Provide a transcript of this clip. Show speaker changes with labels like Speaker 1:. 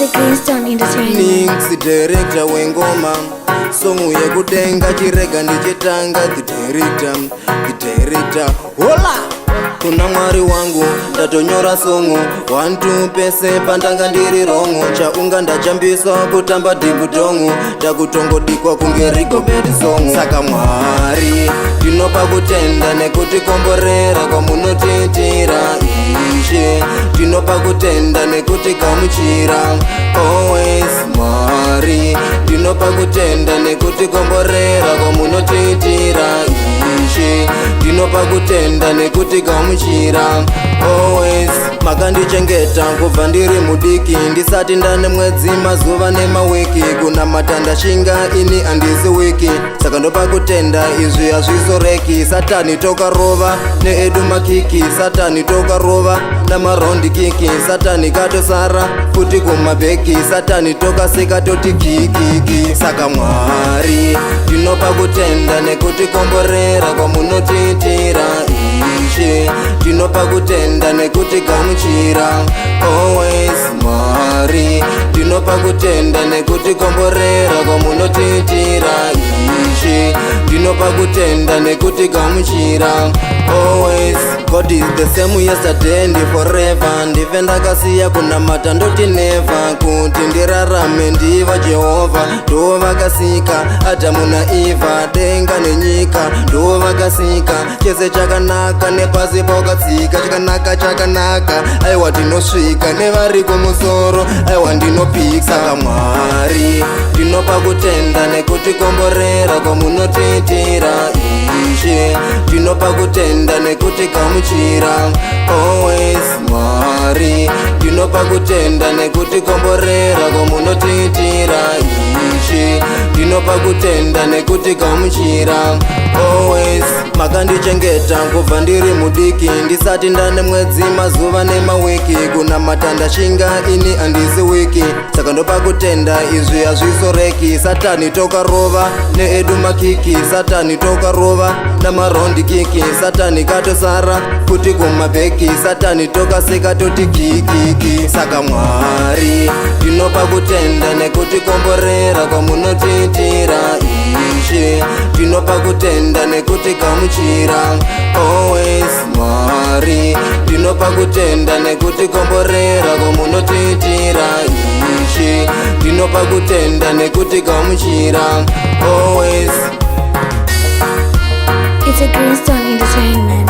Speaker 1: It's a Greenstone Entertainment.
Speaker 2: Nix director wengoma songu yekudenga chirega ndichitanga the director hola kuna mwari wangu ndatonyora songu 1-2 pese pandanga ndiri rongo chaunga ndachambiswa kutamba dhibudongo takutongodikwa kunge rikobedi songu saka mwari ndinopa kutenda nekuti komborera kwamunotitira ishe ndinopa kutenda nekuti kamuchira always mwari ndinopa kutenda nekuti komborera kwamunotitira ishe ndinopa kutenda nekuti kamuchira always makandichengeta kubva ndiri mudiki ndisati ndane mwedzi mazuva nemawiki kuna matanda shinga ini handisi wiki saka ndopa kutenda izvi hazvizoreki satani tokarova needu makiki satani tokarova namarondi kiki satani katosara futi kumabheki satani tokaseka toti kikiki saka mwari ndinopa kutenda nekuti komborera kwamunotitira ishe ndinopa kutenda nekuti kamuchira always mwari ndinopa kutenda nekuti komborera kwamunotitira ishe ndinopa kutenda nekuti kamuchira always God is the same yesterday and forever ndive ndakasiya kunamata ndoti never kuti ndirarame ndiva Jehovha ndo vakasika Adamu na Eva denga nenyika ndo vakasika chese chakanaka nepasi paukatsika chakanaka aiwa ndinosvika nevari kumusoro aiwa ndinopika saka mwari ndinopa kutenda nekuti komborera kwamunotitira ishe ndinopa kutenda nekuti kamuchira always mwari ndinopa kutenda nekuti komborera kwamunotitira ishe ndinopa kutenda nekuti kamuchira always makandichengeta kubva ndiri mudiki ndisati ndane mwedzi mazuva nemawiki kuna matanda shinga ini handisi wiki saka ndopa kutenda izvi hazvizoreki satani tokarova needu makiki satani tokarova namarondi kiki satani katosara futi kumabheki satani tokaseka toti kikiki saka mwari ndinopa kutenda nekuti komborera kwamunotitira ishe ndinopa kutenda nekuti kamuchira always mwari ndinopa kutenda nekuti komborera kwamunotitira ishe ndinopa kutenda nekuti kamuchira always.
Speaker 1: It's a Greenstone Entertainment.